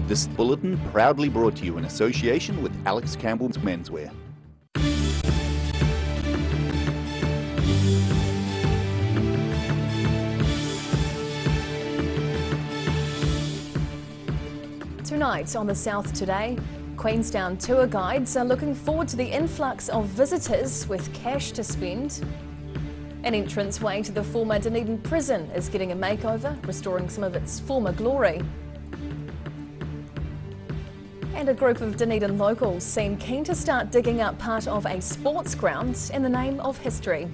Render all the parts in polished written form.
This bulletin proudly brought to you in association with Alex Campbell's Menswear. Tonight on the South Today, Queenstown tour guides are looking forward to the influx of visitors with cash to spend. An entranceway to the former Dunedin prison is getting a makeover, restoring some of its former glory. And a group of Dunedin locals seem keen to start digging up part of a sports ground in the name of history.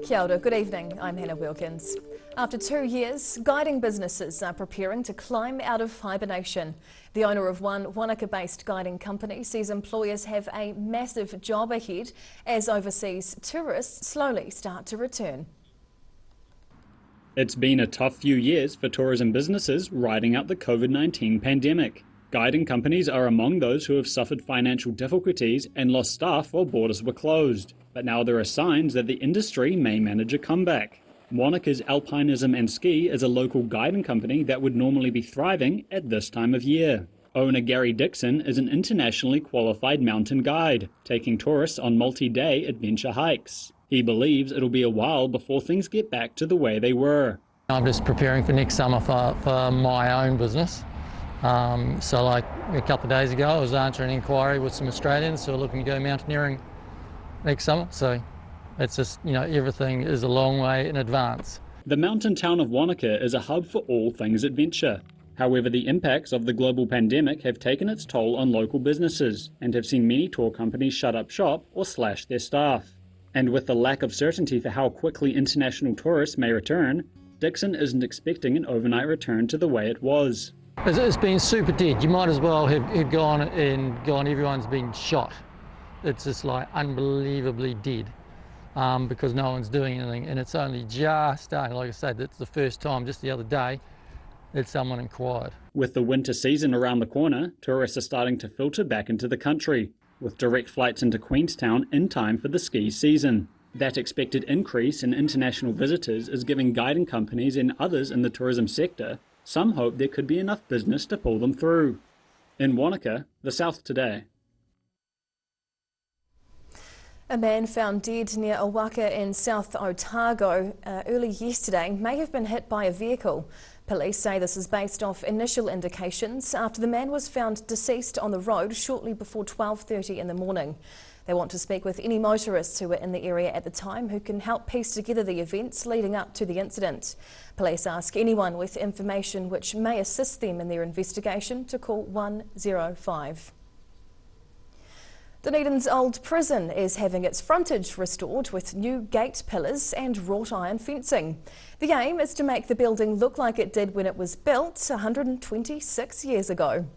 Kia ora, good evening, I'm Hannah Wilkins. After 2 years, guiding businesses are preparing to climb out of hibernation. The owner of one Wanaka-based guiding company says employers have a massive job ahead as overseas tourists slowly start to return. It's been a tough few years for tourism businesses riding out the COVID-19 pandemic. Guiding companies are among those who have suffered financial difficulties and lost staff while borders were closed. But now there are signs that the industry may manage a comeback. Wanaka's Alpinism and Ski is a local guiding company that would normally be thriving at this time of year. Owner Gary Dixon is an internationally qualified mountain guide, taking tourists on multi-day adventure hikes. He believes it'll be a while before things get back to the way they were. I'm just preparing for next summer for my own business. So like a couple of days ago I was answering an inquiry with some Australians who are looking to go mountaineering next summer. So it's just, everything is a long way in advance. The mountain town of Wanaka is a hub for all things adventure. However, the impacts of the global pandemic have taken its toll on local businesses and have seen many tour companies shut up shop or slash their staff. And with the lack of certainty for how quickly international tourists may return, Dixon isn't expecting an overnight return to the way it was. It's been super dead. You might as well have gone, everyone's been shot. It's just like unbelievably dead because no one's doing anything, and it's only just starting. Like I said, that's the first time just the other day that someone inquired. With the winter season around the corner, tourists are starting to filter back into the country, with direct flights into Queenstown in time for the ski season. That expected increase in international visitors is giving guiding companies and others in the tourism sector some hope there could be enough business to pull them through. In Wanaka, the South Today. A man found dead near Owaka in South Otago early yesterday may have been hit by a vehicle. Police say this is based off initial indications after the man was found deceased on the road shortly before 12:30 in the morning. They want to speak with any motorists who were in the area at the time who can help piece together the events leading up to the incident. Police ask anyone with information which may assist them in their investigation to call 105. Dunedin's old prison is having its frontage restored with new gate pillars and wrought iron fencing. The aim is to make the building look like it did when it was built 126 years ago.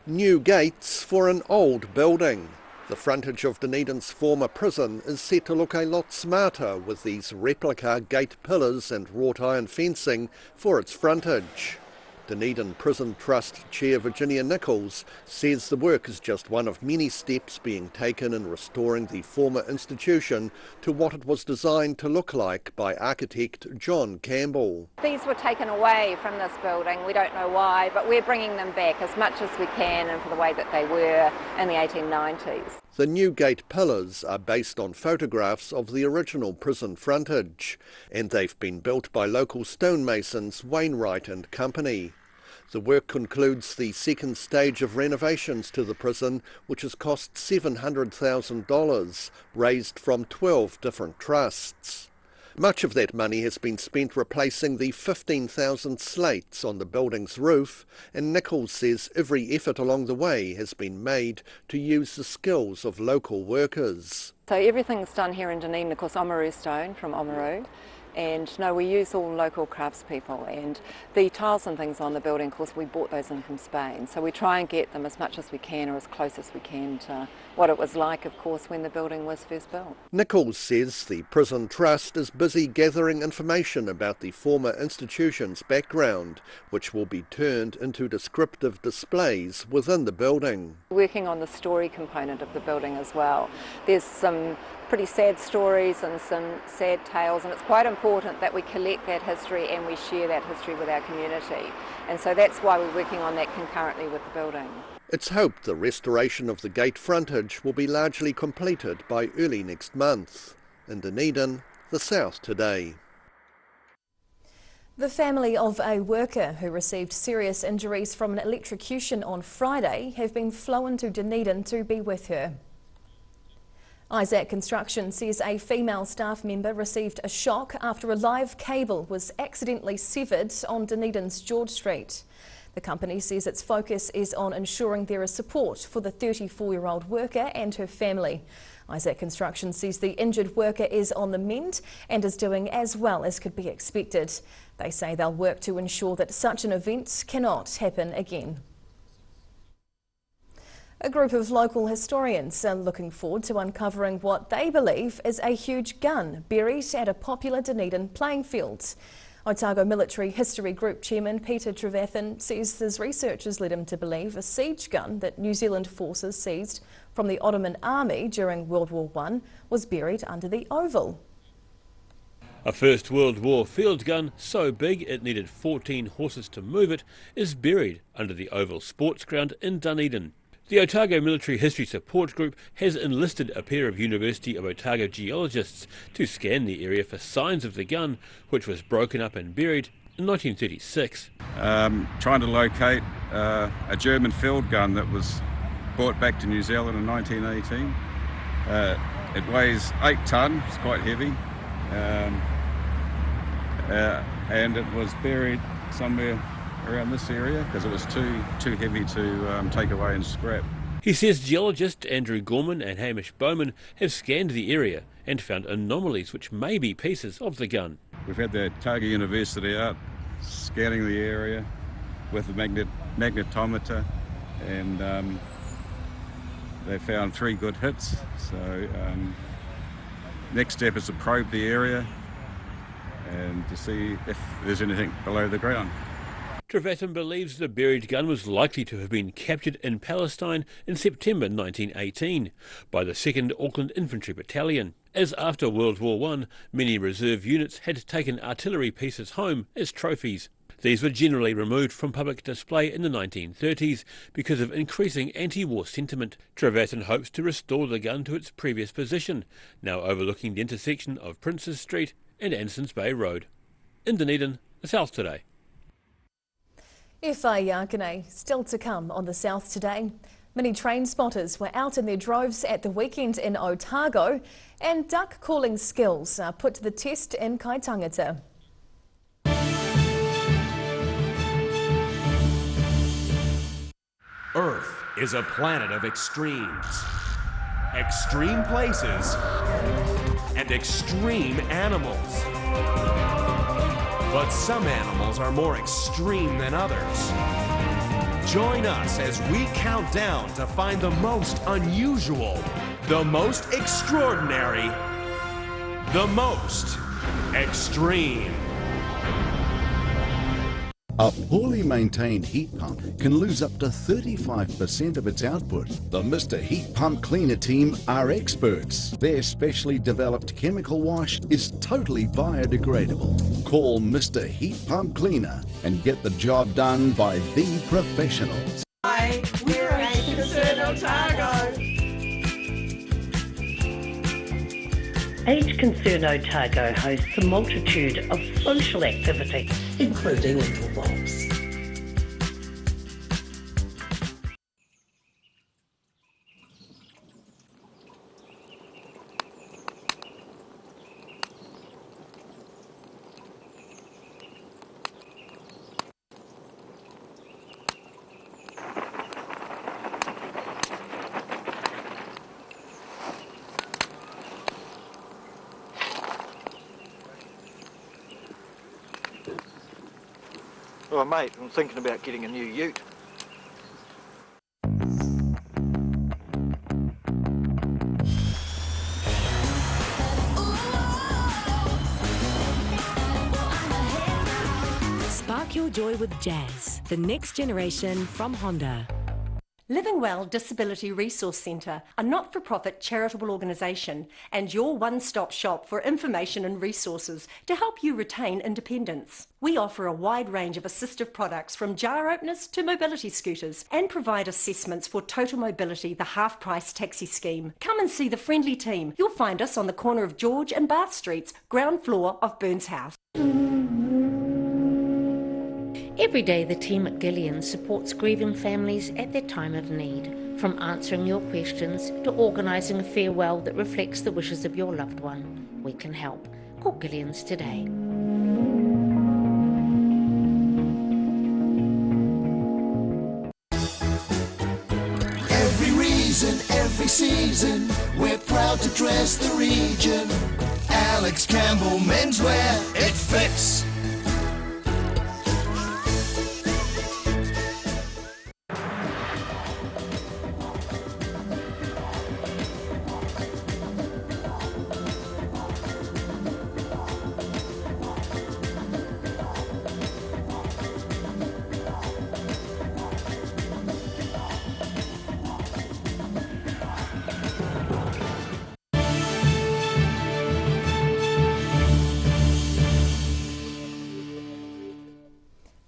New gates for an old building. The frontage of Dunedin's former prison is set to look a lot smarter with these replica gate pillars and wrought iron fencing for its frontage. Dunedin Prison Trust Chair Virginia Nichols says the work is just one of many steps being taken in restoring the former institution to what it was designed to look like by architect John Campbell. These were taken away from this building, we don't know why, but we're bringing them back as much as we can and for the way that they were in the 1890s. The new gate pillars are based on photographs of the original prison frontage, and they've been built by local stonemasons Wainwright and Company. The work concludes the second stage of renovations to the prison, which has cost $700,000, raised from 12 different trusts. Much of that money has been spent replacing the 15,000 slates on the building's roof, and Nichols says every effort along the way has been made to use the skills of local workers. So everything's done here in Dunedin, of course, Oamaru stone from Oamaru. And no, we use all local craftspeople, and the tiles and things on the building, of course, we bought those in from Spain. So we try and get them as much as we can or as close as we can to what it was like, of course, when the building was first built. Nichols says the Prison Trust is busy gathering information about the former institution's background, which will be turned into descriptive displays within the building. Working on the story component of the building as well. There's some pretty sad stories and some sad tales, and it's quite important that we collect that history and we share that history with our community. And so that's why we're working on that concurrently with the building. It's hoped the restoration of the gate frontage will be largely completed by early next month. In Dunedin, the South Today. The family of a worker who received serious injuries from an electrocution on Friday have been flown to Dunedin to be with her. Isaac Construction says a female staff member received a shock after a live cable was accidentally severed on Dunedin's George Street. The company says its focus is on ensuring there is support for the 34-year-old worker and her family. Isaac Construction says the injured worker is on the mend and is doing as well as could be expected. They say they'll work to ensure that such an event cannot happen again. A group of local historians are looking forward to uncovering what they believe is a huge gun buried at a popular Dunedin playing field. Otago Military History Group Chairman Peter Trevathan says his research has led him to believe a siege gun that New Zealand forces seized from the Ottoman army during World War I was buried under the Oval. A First World War field gun so big it needed 14 horses to move it is buried under the Oval Sports Ground in Dunedin. The Otago Military History Support Group has enlisted a pair of University of Otago geologists to scan the area for signs of the gun, which was broken up and buried in 1936. Trying to locate a German field gun that was brought back to New Zealand in 1918. It weighs 8 tonne, it's quite heavy, and it was buried somewhere around this area because it was too heavy to take away and scrap. He says geologists Andrew Gorman and Hamish Bowman have scanned the area and found anomalies which may be pieces of the gun. We've had the Otago University out scanning the area with a magnetometer, and they found 3 good hits. So next step is to probe the area and to see if there's anything below the ground. Trevathan believes the buried gun was likely to have been captured in Palestine in September 1918 by the 2nd Auckland Infantry Battalion, as after World War I, many reserve units had taken artillery pieces home as trophies. These were generally removed from public display in the 1930s because of increasing anti-war sentiment. Trevathan hopes to restore the gun to its previous position, now overlooking the intersection of Princes Street and Ansons Bay Road. In Dunedin, the South Today. Whai Yakane still to come on the South Today. Many train spotters were out in their droves at the weekend in Otago, and duck calling skills are put to the test in Kaitangata. Earth is a planet of extremes. Extreme places and extreme animals. But some animals are more extreme than others. Join us as we count down to find the most unusual, the most extraordinary, the most extreme. A poorly maintained heat pump can lose up to 35% of its output. The Mr. Heat Pump Cleaner team are experts. Their specially developed chemical wash is totally biodegradable. Call Mr. Heat Pump Cleaner and get the job done by the professionals. Hi, we're Age Concern Otago. Age Concern Otago hosts a multitude of social activities, including interwalks. Oh mate, I'm thinking about getting a new ute. Spark your joy with jazz, the next generation from Honda. Livingwell Disability Resource Centre, a not-for-profit charitable organisation and your one-stop shop for information and resources to help you retain independence. We offer a wide range of assistive products from jar openers to mobility scooters and provide assessments for Total Mobility, the half-price taxi scheme. Come and see the friendly team. You'll find us on the corner of George and Bath Streets, ground floor of Burns House. Every day the team at Gillian supports grieving families at their time of need, from answering your questions to organising a farewell that reflects the wishes of your loved one. We can help. Call Gillian's today. Every reason, every season, we're proud to dress the region. Alex Campbell Menswear, it fits.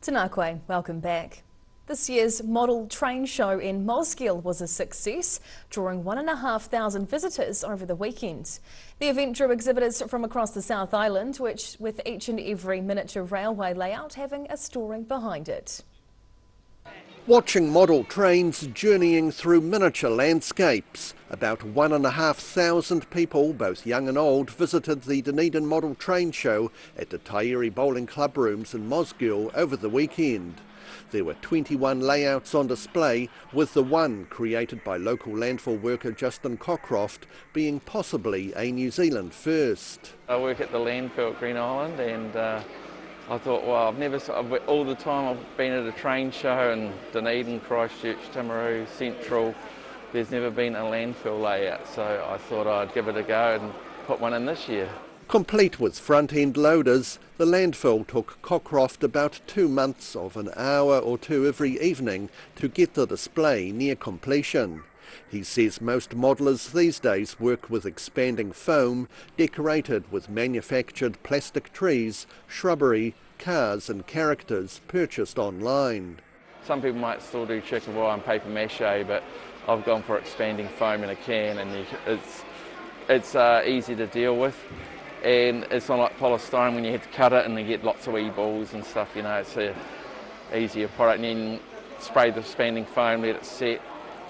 Tēnā koe, welcome back. This year's model train show in Mosgiel was a success, drawing 1,500 visitors over the weekend. The event drew exhibitors from across the South Island, with each and every miniature railway layout having a story behind it. Watching model trains journeying through miniature landscapes, about 1,500 people, both young and old, visited the Dunedin Model Train Show at the Tairi Bowling Club rooms in Mosgiel over the weekend. There were 21 layouts on display, with the one created by local landfill worker Justin Cockcroft being possibly a New Zealand first. I work at the landfill at Green Island, and I thought, well, all the time I've been at a train show in Dunedin, Christchurch, Timaru, Central. There's never been a landfill layout, so I thought I'd give it a go and put one in this year. Complete with front-end loaders, the landfill took Cockcroft about 2 months of an hour or two every evening to get the display near completion. He says most modelers these days work with expanding foam decorated with manufactured plastic trees, shrubbery, cars and characters purchased online. Some people might still do chicken wire and paper mache, but I've gone for expanding foam in a can, and it's easy to deal with. And it's not like polystyrene when you have to cut it and you get lots of wee balls and stuff, you know, it's an easier product. And then spray the expanding foam, let it set,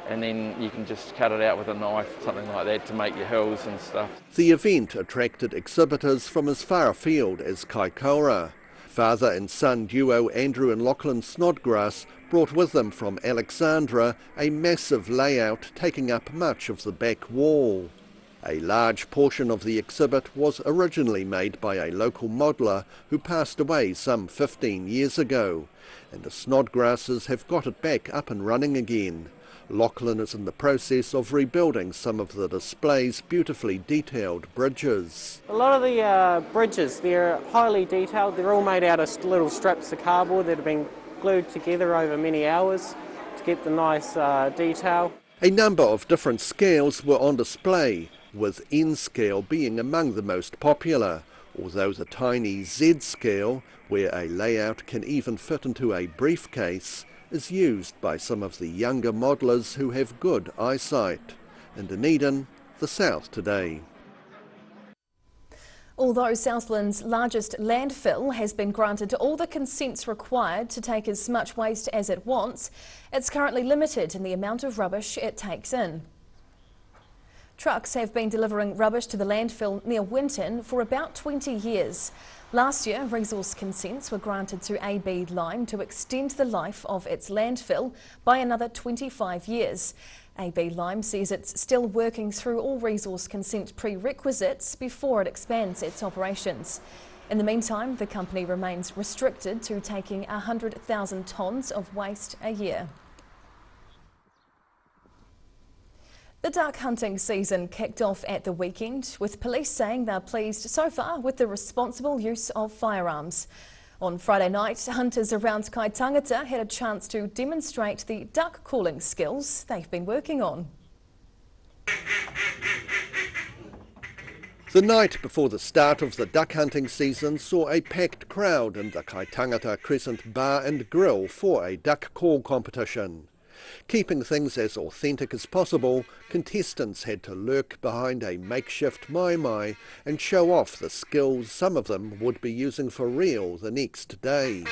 and then you can just cut it out with a knife, something like that, to make your hills and stuff. The event attracted exhibitors from as far afield as Kaikoura. Father and son duo Andrew and Lachlan Snodgrass brought with them from Alexandra a massive layout taking up much of the back wall. A large portion of the exhibit was originally made by a local modeller who passed away some 15 years ago, and the Snodgrasses have got it back up and running again. Lachlan is in the process of rebuilding some of the display's beautifully detailed bridges. A lot of the bridges, they're highly detailed. They're all made out of little strips of cardboard that have been glued together over many hours to get the nice detail. A number of different scales were on display, with N scale being among the most popular, although the tiny Z scale, where a layout can even fit into a briefcase, is used by some of the younger modelers who have good eyesight. In Dunedin, the South Today. Although Southland's largest landfill has been granted all the consents required to take as much waste as it wants, it's currently limited in the amount of rubbish it takes in. Trucks have been delivering rubbish to the landfill near Winton for about 20 years. Last year, resource consents were granted to AB Lime to extend the life of its landfill by another 25 years. AB Lime says it's still working through all resource consent prerequisites before it expands its operations. In the meantime, the company remains restricted to taking 100,000 tonnes of waste a year. The duck hunting season kicked off at the weekend, with police saying they're pleased so far with the responsible use of firearms. On Friday night, hunters around Kaitangata had a chance to demonstrate the duck calling skills they've been working on. The night before the start of the duck hunting season saw a packed crowd in the Kaitangata Crescent Bar and Grill for a duck call competition. Keeping things as authentic as possible, contestants had to lurk behind a makeshift mai and show off the skills some of them would be using for real the next day.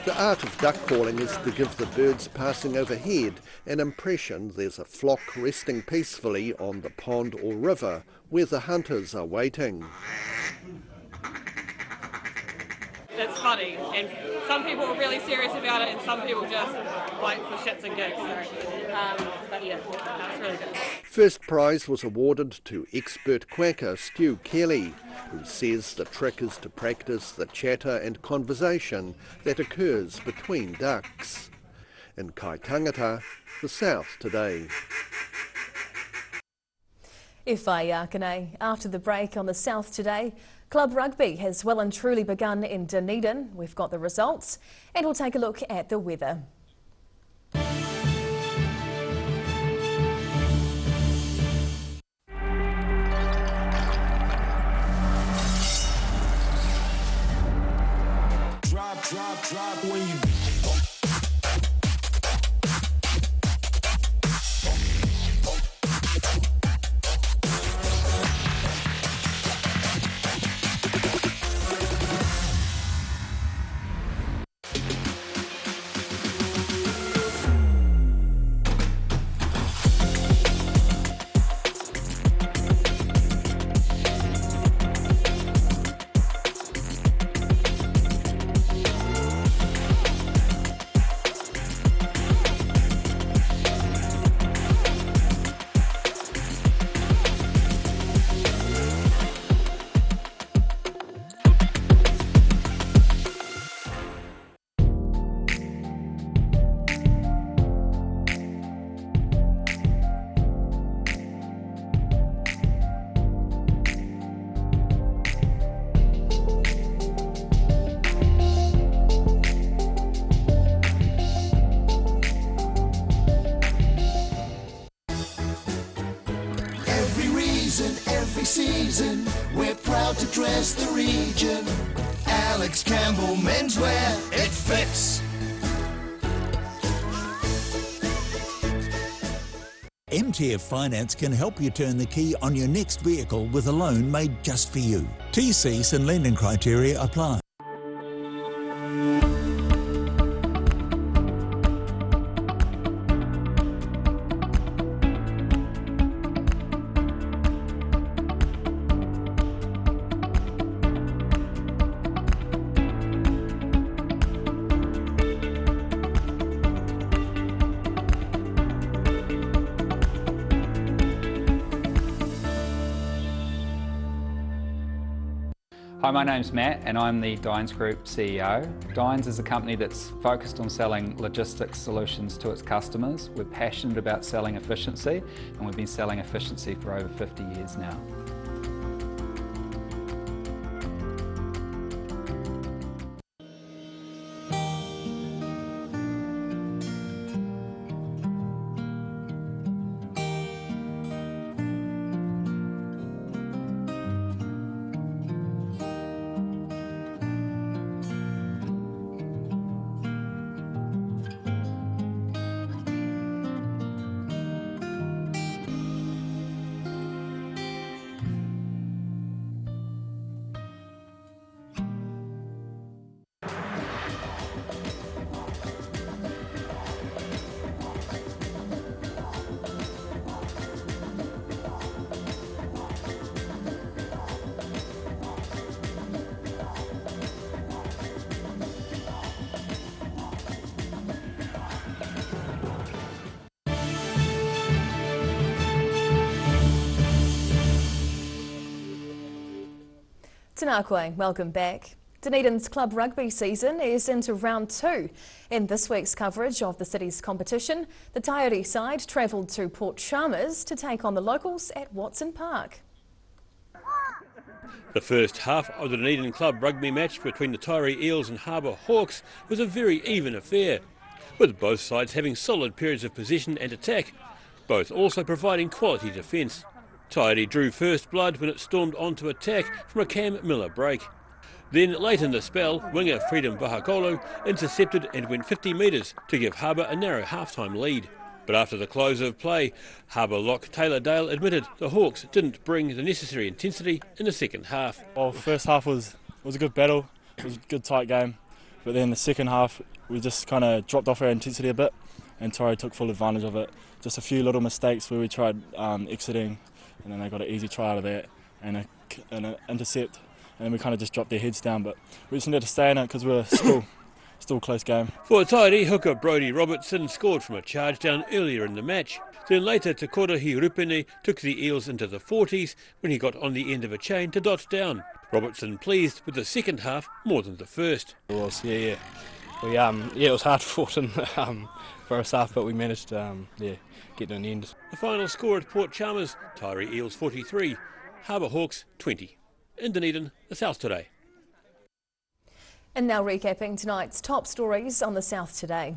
The art of duck calling is to give the birds passing overhead an impression there's a flock resting peacefully on the pond or river where the hunters are waiting. It's funny, and some people are really serious about it and some people just like for shits and gigs. But yeah, that's really good. First prize was awarded to expert quacker Stu Kelly, who says the trick is to practice the chatter and conversation that occurs between ducks. In Kaitangata, the South Today. Whaiakane. After the break on the South Today, club rugby has well and truly begun in Dunedin. We've got the results and we'll take a look at the weather. Drop when you every season, we're proud to dress the region. Alex Campbell Menswear, it fits. MTF Finance can help you turn the key on your next vehicle with a loan made just for you. TCs and lending criteria apply. Hi, my name's Matt and I'm the Dines Group CEO. Dines is a company that's focused on selling logistics solutions to its customers. We're passionate about selling efficiency and we've been selling efficiency for over 50 years now. Tēnā koe, welcome back. Dunedin's club rugby season is into round 2. In this week's coverage of the city's competition, the Taieri side travelled to Port Chalmers to take on the locals at Watson Park. The first half of the Dunedin Club rugby match between the Tyree Eels and Harbour Hawks was a very even affair, with both sides having solid periods of possession and attack, both also providing quality defence. Tyree drew first blood when it stormed onto attack from a Cam Miller break. Then late in the spell, winger Freedom Vahakolu intercepted and went 50 metres to give Harbour a narrow half-time lead. But after the close of play, Harbour lock Taylor Dale admitted the Hawks didn't bring the necessary intensity in the second half. Well, first half was a good battle, it was a good tight game, but then the second half we just kind of dropped off our intensity a bit and Tyree took full advantage of it. Just a few little mistakes where we tried exiting and then they got an easy try out of that and an intercept, and then we kind of just dropped their heads down, but we just needed to stay in it because we were still a close game. For Tyree, hooker Brodie Robertson scored from a charge down earlier in the match. Then later, Te Korahi Rupene took the Eels into the 40s when he got on the end of a chain to dot down. Robertson pleased with the second half more than the first. It was, yeah. It was hard fought in first half, but we managed to get to an end. The final score at Port Chalmers, Tyree Eels 43, Harbour Hawks 20. In Dunedin, the South Today. And now recapping tonight's top stories on the South Today.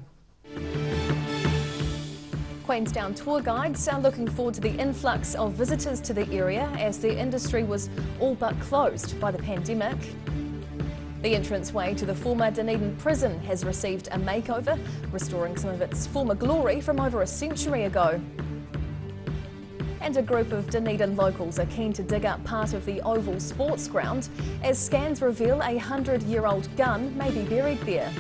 Queenstown tour guides are looking forward to the influx of visitors to the area as the industry was all but closed by the pandemic. The entranceway to the former Dunedin prison has received a makeover, restoring some of its former glory from over a century ago. And a group of Dunedin locals are keen to dig up part of the Oval Sports Ground as scans reveal a 100-year-old gun may be buried there.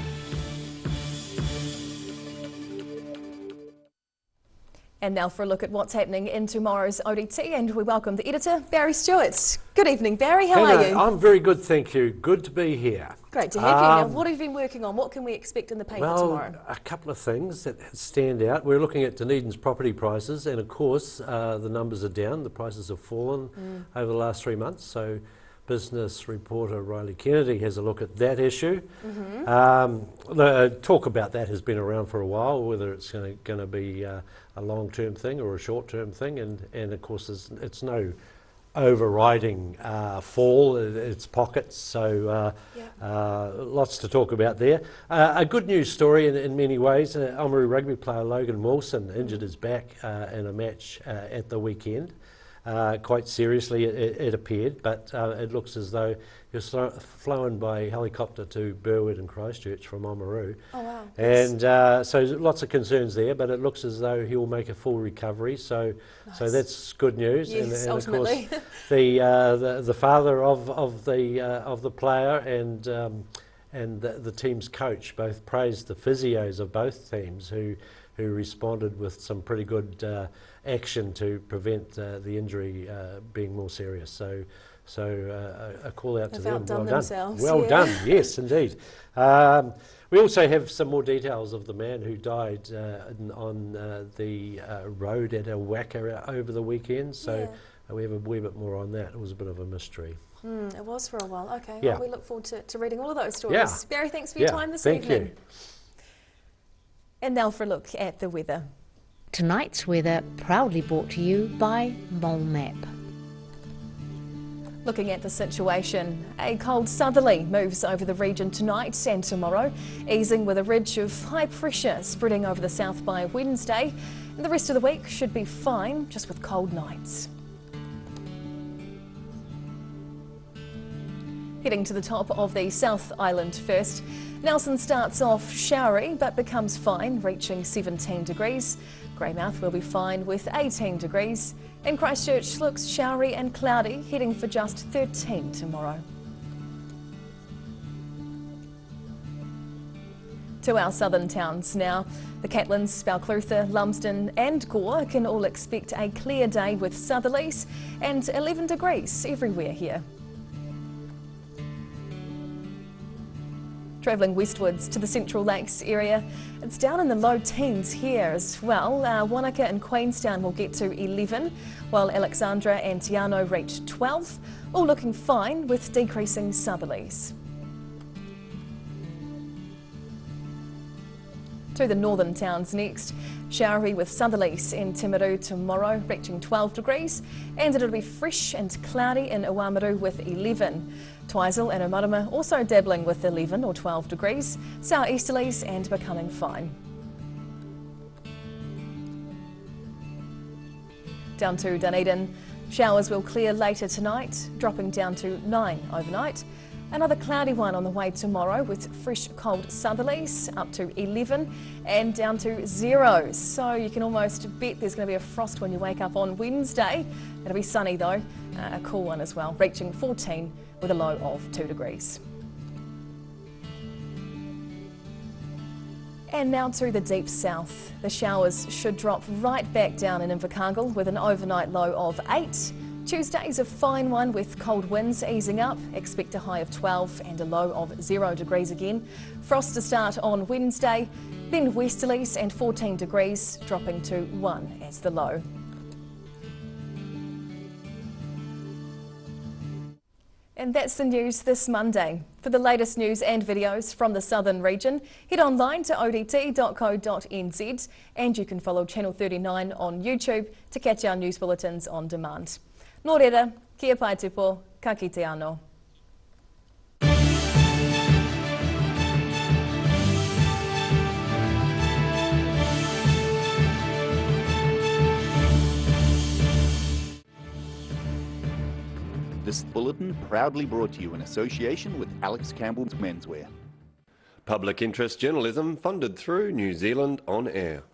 And now for a look at what's happening in tomorrow's ODT, and we welcome the editor, Barry Stewart. Good evening, Barry. How are you? I'm very good, thank you. Good to be here. Great to have you. Now, what have you been working on? What can we expect in the paper tomorrow? A couple of things that stand out. We're looking at Dunedin's property prices, and of course, the numbers are down. The prices have fallen over the last 3 months. So, business reporter Riley Kennedy has a look at that issue. The talk about that has been around for a while, whether it's going to be a long-term thing or a short-term thing, and of course it's no overriding fall, it's pockets, so lots to talk about there. A good news story in many ways. Oamaru rugby player Logan Wilson injured his back in a match at the weekend. Quite seriously, it appeared, but it looks as though he was flown by helicopter to Burwood and Christchurch from Oamaru. Oh, wow. And so lots of concerns there, but it looks as though he'll make a full recovery. So, nice. So that's good news. Yes, and ultimately. Of course, the father of the player and the team's coach both praised the physios of both teams who responded with some pretty good action to prevent the injury being more serious. So a call out to them. Well done. Well done, yes, indeed. We also have some more details of the man who died on the road at Awaka over the weekend. So we have a wee bit more on that. It was a bit of a mystery. It was for a while. Okay, yeah. Well, we look forward to reading all of those stories. Yeah. Barry, thanks for your time this evening. Thank you. And now for a look at the weather. Tonight's weather proudly brought to you by Mole Map. Looking at the situation, a cold southerly moves over the region tonight and tomorrow, easing with a ridge of high pressure spreading over the south by Wednesday. And the rest of the week should be fine, just with cold nights. Heading to the top of the South Island first. Nelson starts off showery but becomes fine, reaching 17 degrees. Greymouth will be fine with 18 degrees. And Christchurch looks showery and cloudy, heading for just 13 tomorrow. To our southern towns now. The Catlins, Balclutha, Lumsden and Gore can all expect a clear day with southerlies and 11 degrees everywhere here. Travelling westwards to the Central Lakes area, it's down in the low teens here as well. Wanaka and Queenstown will get to 11, while Alexandra and Tiano reach 12, all looking fine with decreasing southerlies. To the northern towns next. Showery with southerlies in Timaru tomorrow, reaching 12 degrees, and it'll be fresh and cloudy in Oamaru with 11. Twizel and Omarama also dabbling with 11 or 12 degrees, southeasterlies and becoming fine. Down to Dunedin, showers will clear later tonight, dropping down to 9 overnight. Another cloudy one on the way tomorrow with fresh cold southerlies up to 11 and down to 0. So you can almost bet there's going to be a frost when you wake up on Wednesday. It'll be sunny though, a cool one as well, reaching 14 with a low of 2 degrees. And now to the deep south. The showers should drop right back down in Invercargill with an overnight low of 8. Tuesday's a fine one with cold winds easing up. Expect a high of 12 and a low of 0 degrees again. Frost to start on Wednesday, then westerlies and 14 degrees, dropping to 1 as the low. And that's the news this Monday. For the latest news and videos from the southern region, head online to odt.co.nz and you can follow Channel 39 on YouTube to catch our news bulletins on demand. Nō reira, kia pai tupo, ka kite anō. This bulletin proudly brought to you in association with Alex Campbell's Menswear. Public interest journalism funded through New Zealand On Air.